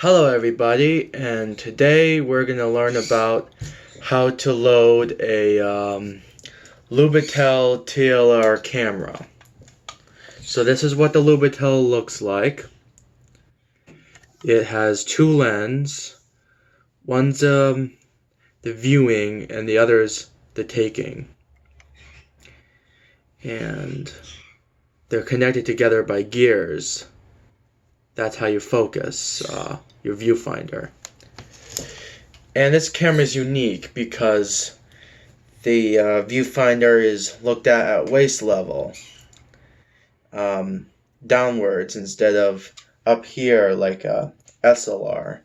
Hello everybody, and today we're going to learn about how to load a Lubitel TLR camera. So this is what the Lubitel looks like. It has two lenses. One's the viewing and the other's the taking. And they're connected together by gears. That's how you focus your viewfinder. And this camera is unique because the viewfinder is looked at waist level, downwards instead of up here like a SLR.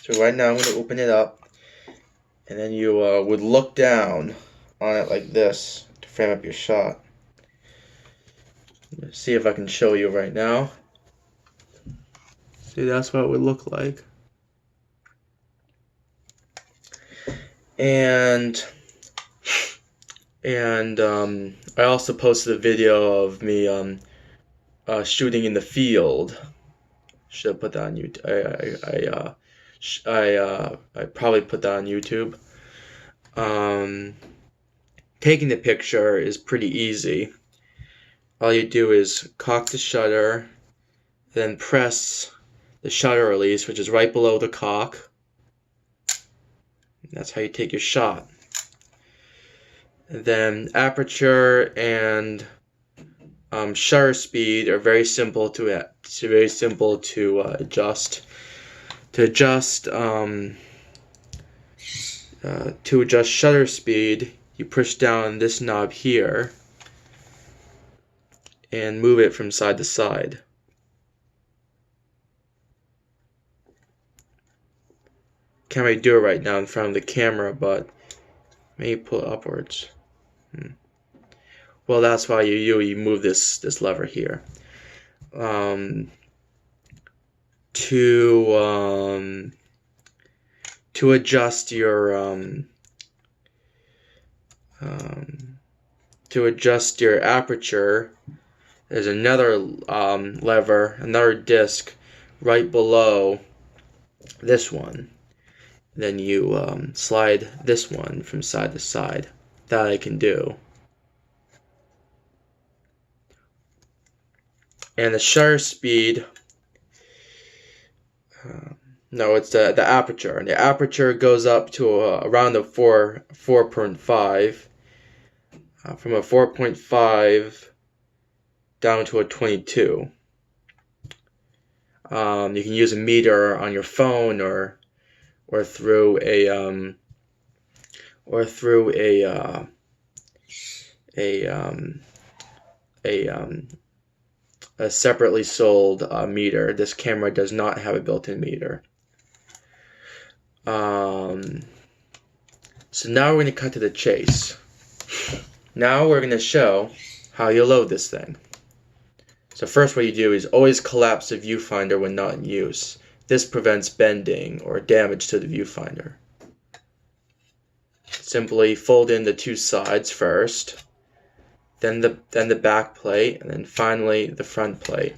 So right now I'm going to open it up, and then you would look down on it like this to frame up your shot. Let's see if I can show you right now. See, that's what it would look like. And I also posted a video of me shooting in the field. Should have put that on YouTube. I probably put that on YouTube. Taking the picture is pretty easy. All you do is cock the shutter, then press the shutter release, which is right below the cock. That's how you take your shot. And then aperture and shutter speed are very simple to adjust. To adjust shutter speed, you push down this knob here and move it from side to side. Can't really do it right now in front of the camera, but maybe pull it upwards. Well, that's why you move this lever here. To adjust your aperture, there's another lever, another disc right below this one. Then you slide this one from side to side. That I can do. And the shutter speed, no, it's the aperture. And the aperture goes up to around a 4.5. From a 4.5 down to a 22. You can use a meter on your phone or through a separately sold meter. This camera does not have a built-in meter. So now we're going to cut to the chase. Now we're going to show how you load this thing. So first what you do is always collapse the viewfinder when not in use. This prevents bending or damage to the viewfinder. Simply fold in the two sides first, then the back plate, and then finally the front plate.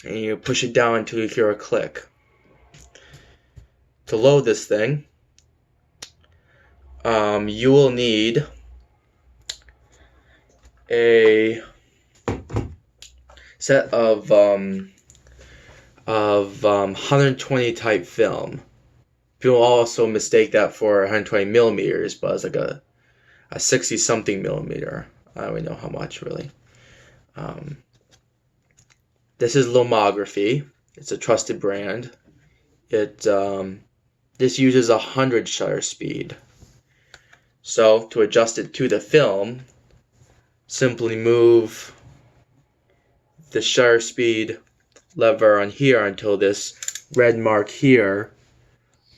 And you push it down until you hear a click. To load this thing, you will need a set of 120 type film. People also mistake that for 120 millimeters, but it's like a 60 something millimeter. I don't really know how much really. This is Lomography. It's a trusted brand. This uses 100 shutter speed. So to adjust it to the film, simply move the shutter speed lever on here until this red mark here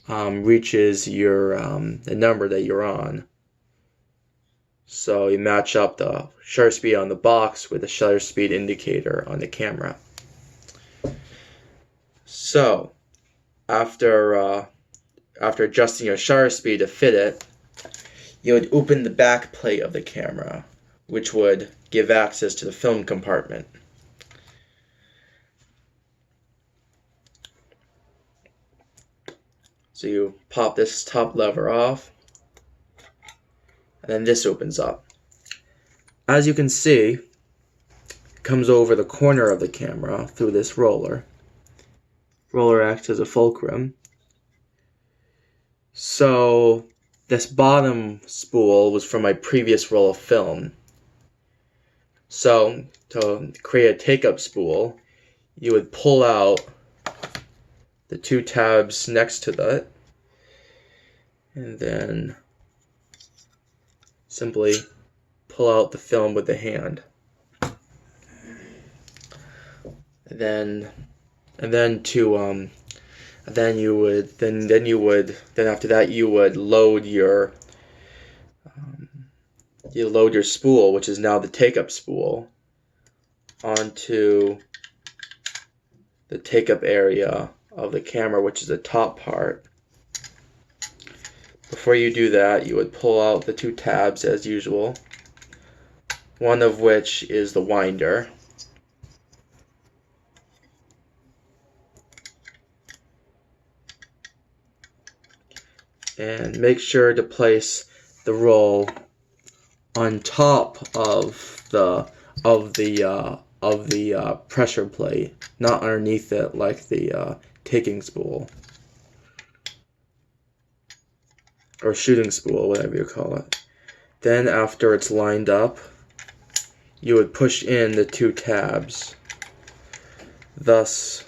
reaches your the number that you're on. So you match up the shutter speed on the box with the shutter speed indicator on the camera. So after adjusting your shutter speed to fit it, you would open the back plate of the camera, which would give access to the film compartment. So you pop this top lever off, and then this opens up. As you can see, it comes over the corner of the camera through this roller. Roller acts as a fulcrum. So this bottom spool was from my previous roll of film. So to create a take-up spool, you would pull out the two tabs next to that, and then simply pull out the film with the hand. Then after that you would load your spool, which is now the take-up spool, onto the take-up area of the camera, which is the top part. Before you do that, you would pull out the two tabs as usual, one of which is the winder. And make sure to place the roll on top of the pressure plate, not underneath it like the taking spool or shooting spool, whatever you call it. Then after it's lined up, you would push in the two tabs, thus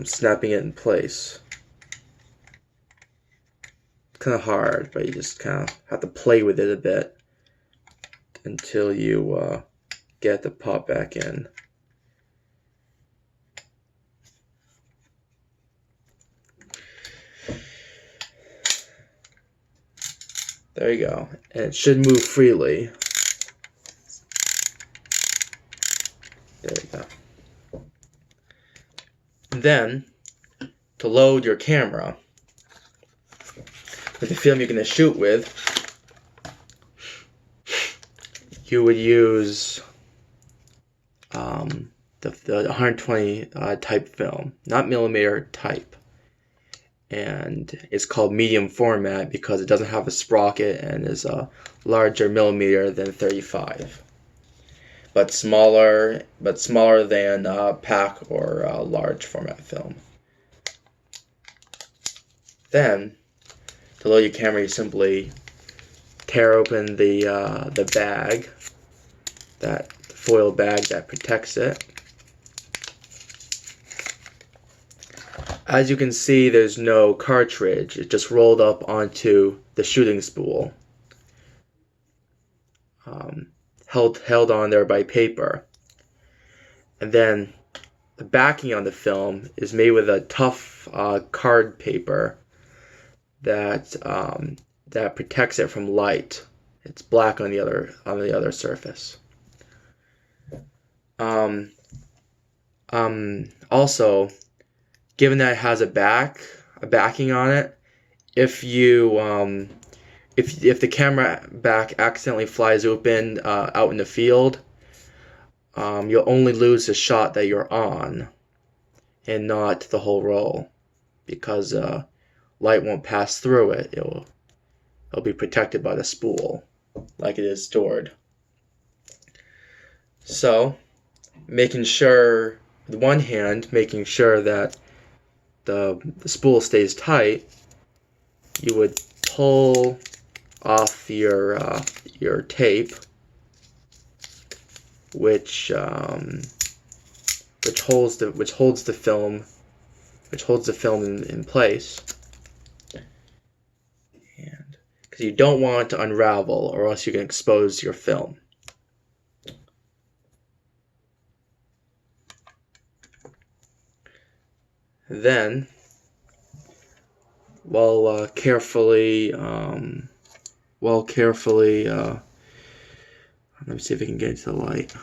snapping it in place. Kind of hard, but you just kind of have to play with it a bit until you get the pop back in. There you go, and it should move freely. There you go. And then, to load your camera with the film you're going to shoot with, you would use the 120 type film, not millimeter type. And it's called medium format because it doesn't have a sprocket and is a larger millimeter than 35, but smaller than pack or large format film. Then, to load your camera, you simply tear open the bag, that foil bag that protects it. As you can see, there's no cartridge. It just rolled up onto the shooting spool, held on there by paper. And then the backing on the film is made with a tough card paper that protects it from light. It's black on the other surface. Also, given that it has a backing on it, if the camera back accidentally flies open out in the field, you'll only lose the shot that you're on, and not the whole roll, because light won't pass through it. It'll be protected by the spool, like it is stored. So, making sure, with one hand, making sure that the spool stays tight, you would pull off your tape, which holds the film in place, and because you don't want it to unravel, or else you can expose your film. Then, while carefully, let me see if I can get into the light.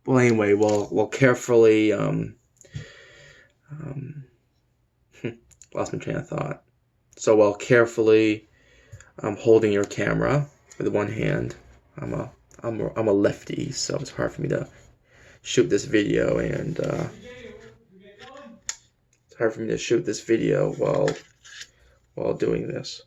Well, anyway, while carefully, lost my train of thought. So while carefully holding your camera with one hand, I'm a lefty, so it's hard for me to shoot this video and It's hard for me to shoot this video while doing this.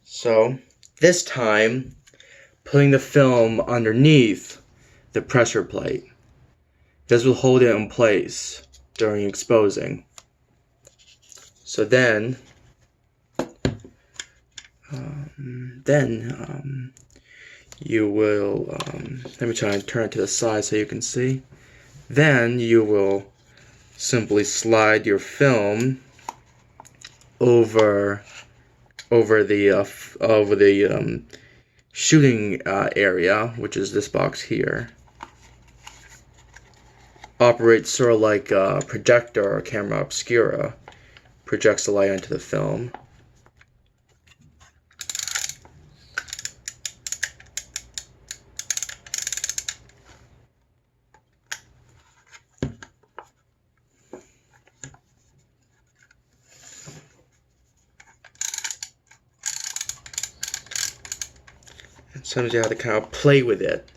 So this time, putting the film underneath the pressure plate. This will hold it in place during exposing. So then you will, let me try and turn it to the side so you can see. Then you will simply slide your film over the shooting area, which is this box here. Operates sort of like a projector or camera obscura. Projects the light onto the film. Sometimes you have to kind of play with it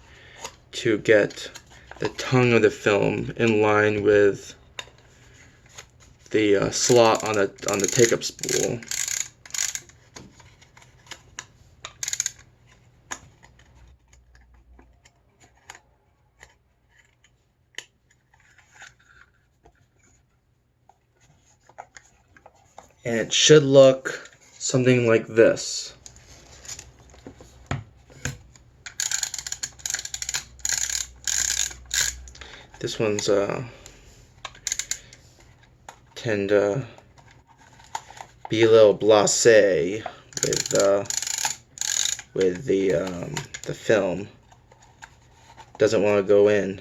to get the tongue of the film in line with the slot on the take-up spool. And it should look something like this. This one's tend to be a little blasé with the film. Doesn't want to go in.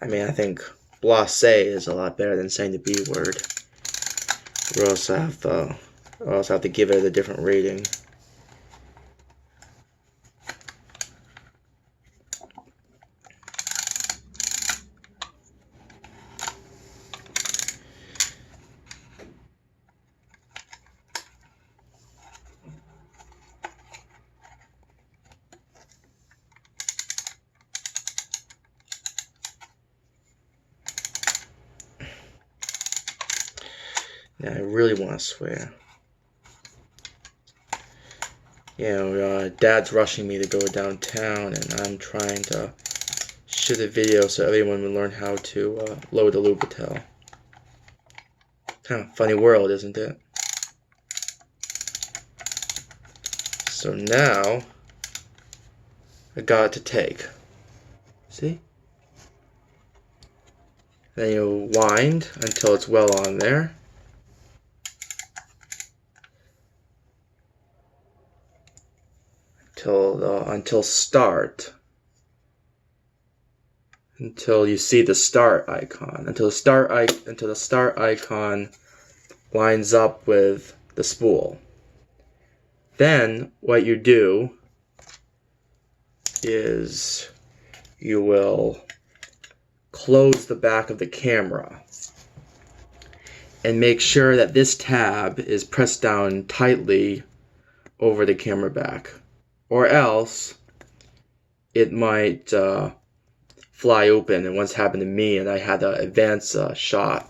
I mean, I think blasé is a lot better than saying the B word. Or else I have to give it a different rating. Now I really want to swear. You know, Dad's rushing me to go downtown, and I'm trying to shoot a video so everyone will learn how to load a Lubitel. Kind of funny world, isn't it? So now I got it to take. See? Then you wind until it's well on there. Until start. Until you see the start icon. Until the start icon lines up with the spool. Then what you do is you will close the back of the camera and make sure that this tab is pressed down tightly over the camera back, or else it might fly open. And once happened to me, and I had to advance a shot,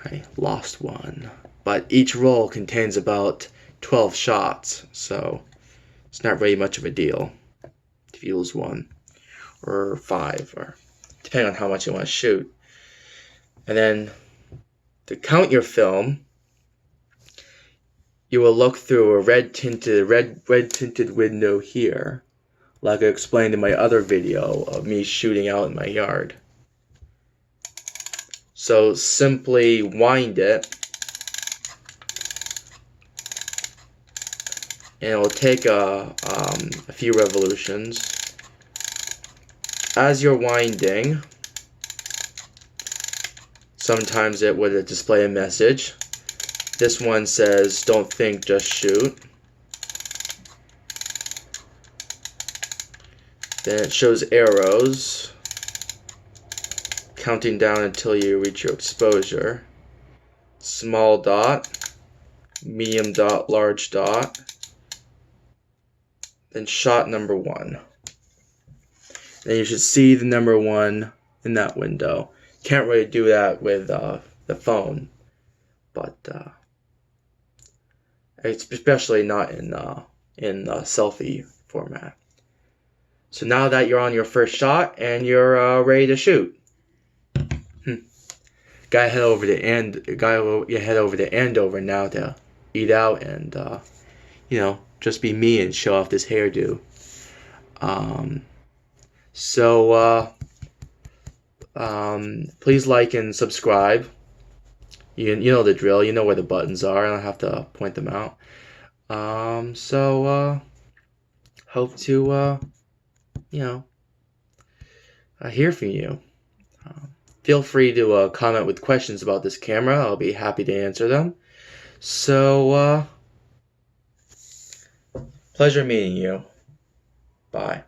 I lost one. But each roll contains about 12 shots, so it's not really much of a deal if you lose one or 5, or depending on how much you want to shoot. And then to count your film, you will look through a red tinted window here, like I explained in my other video of me shooting out in my yard. So simply wind it, and it will take a few revolutions. As you're winding, Sometimes it would display a message. This one says, "Don't think, just shoot." Then it shows arrows, counting down until you reach your exposure. Small dot, medium dot, large dot. Then shot number 1. Then you should see the number 1 in that window. Can't really do that with the phone, but especially not in selfie format. So now that you're on your first shot and you're ready to shoot, gotta head over to Andover now to eat out and just be me and show off this hairdo. Please like and subscribe. You know the drill. You know where the buttons are. I don't have to point them out. Hope to hear from you. Feel free to comment with questions about this camera. I'll be happy to answer them. So, pleasure meeting you. Bye.